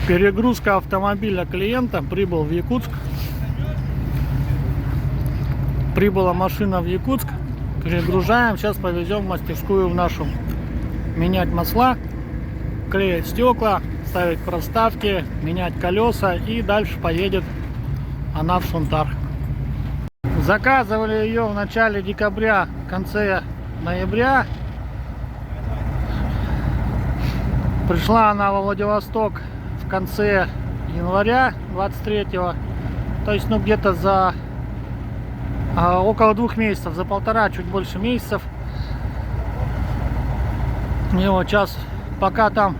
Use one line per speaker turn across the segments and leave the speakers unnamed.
Перегрузка автомобиля клиента. Прибыл в Якутск. Прибыла машина в Якутск. Перегружаем. Сейчас повезем в мастерскую в нашу. Менять масла, клеить стекла, ставить проставки, менять колеса. И дальше поедет она в Сунтар. Заказывали ее в начале декабря, в конце ноября. Пришла она во Владивосток в конце января 23-го. То есть, ну, где-то за около 2 месяцев, за полтора, чуть больше месяцев. И вот сейчас, пока там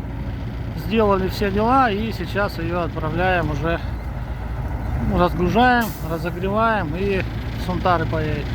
сделали все дела, и сейчас ее отправляем уже, разгружаем, разогреваем и в Сунтары поедет.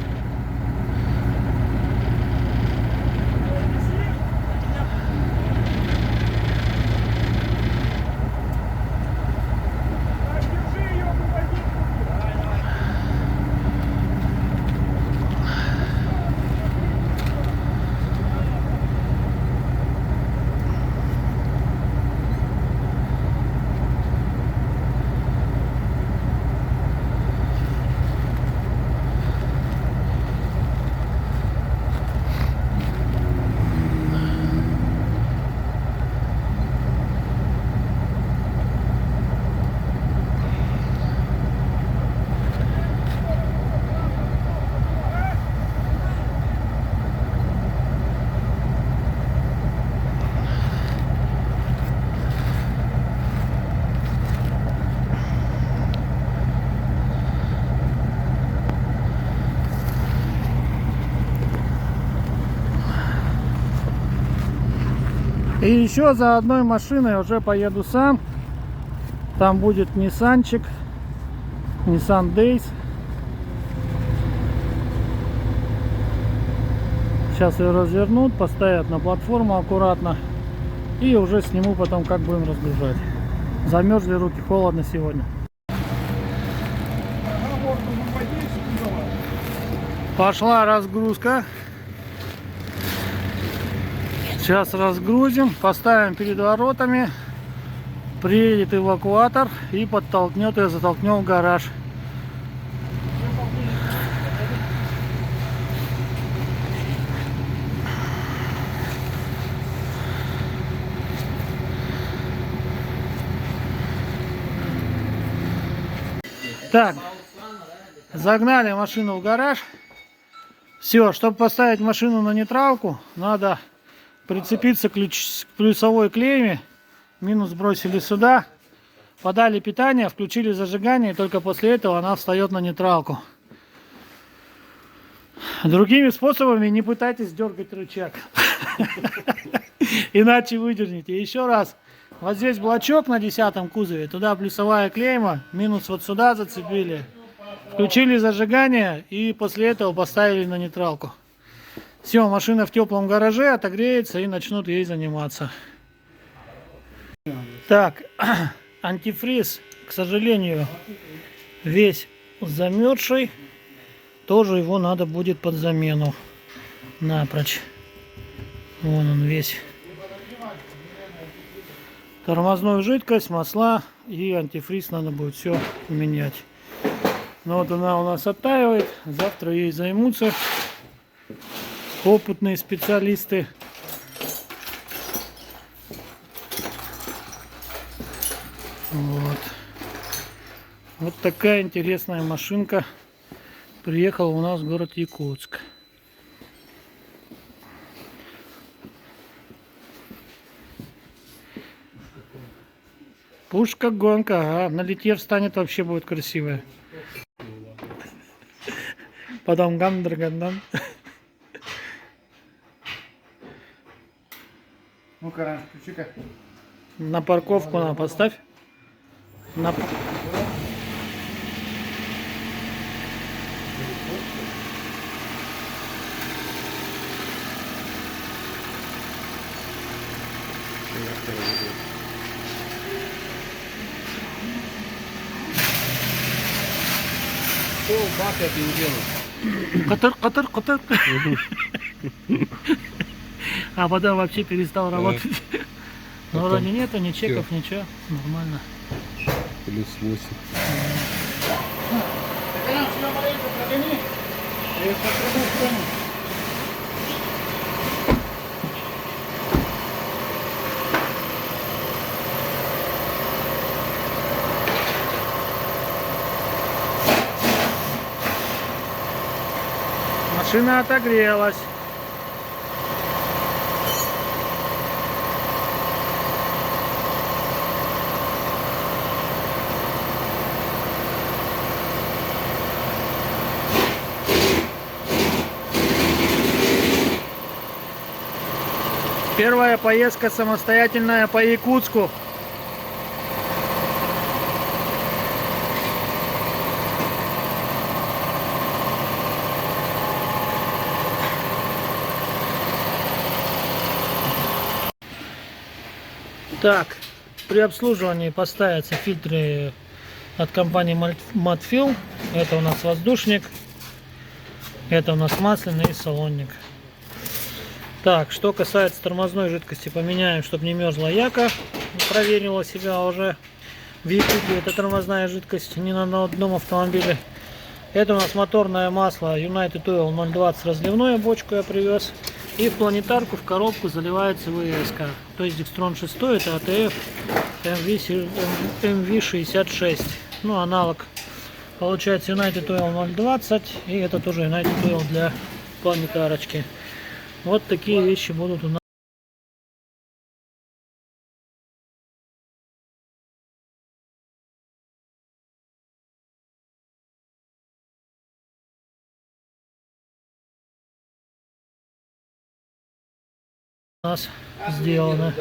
И еще за одной машиной уже поеду сам. Там будет Ниссанчик, Nissan Days. Сейчас ее развернут, поставят на платформу аккуратно. И уже сниму потом, как будем разгружать. Замерзли руки, холодно сегодня. Пошла разгрузка. Сейчас разгрузим, поставим перед воротами, приедет эвакуатор и подтолкнет ее, затолкнет в гараж. Так, загнали машину в гараж. Все, чтобы поставить машину на нейтралку, надо прицепиться к плюсовой клемме. Минус бросили сюда. Подали питание, включили зажигание. И только после этого она встает на нейтралку. Другими способами не пытайтесь дергать рычаг. Иначе выдерните. Еще раз. Вот здесь блочок на 10-м кузове. Туда плюсовая клейма. Минус вот сюда зацепили. Включили зажигание. И после этого поставили на нейтралку. Все, машина в теплом гараже, отогреется и начнут ей заниматься. Так, антифриз, к сожалению, весь замерзший. Тоже его надо будет под замену напрочь. Вон он весь. Тормозную жидкость, масла и антифриз надо будет все менять. Но вот она у нас оттаивает. Завтра ей займутся опытные специалисты. Вот такая интересная машинка приехала у нас в город Якутск. Пушка гонка, ага. На литье встанет, вообще будет красивая. Потом гандр-гандан.
Ну-ка, включи-ка.
На парковку на поставь. На...
Бак я бензину.
Катыр. А потом вообще перестал работать. Но
Потом
вроде нету ни чеков, ничего. Нормально.
плюс 8.
Машина отогрелась. Первая поездка самостоятельная по Якутску. Так, при обслуживании поставятся фильтры от компании Matfill. Это у нас воздушник, это у нас масляный и салонник. Так, что касается тормозной жидкости, поменяем, чтобы не мерзла яка. Проверила себя уже в Якутии. Это тормозная жидкость не на одном автомобиле. Это у нас моторное масло United Oil 020 разливное, бочку я привез. И в планетарку, в коробку заливается ВСК. То есть Dextron 6, это ATF MV66. Ну, аналог. Получается United Oil 020. И это тоже United Oil для планетарочки. Вот такие вещи будут у нас сделано.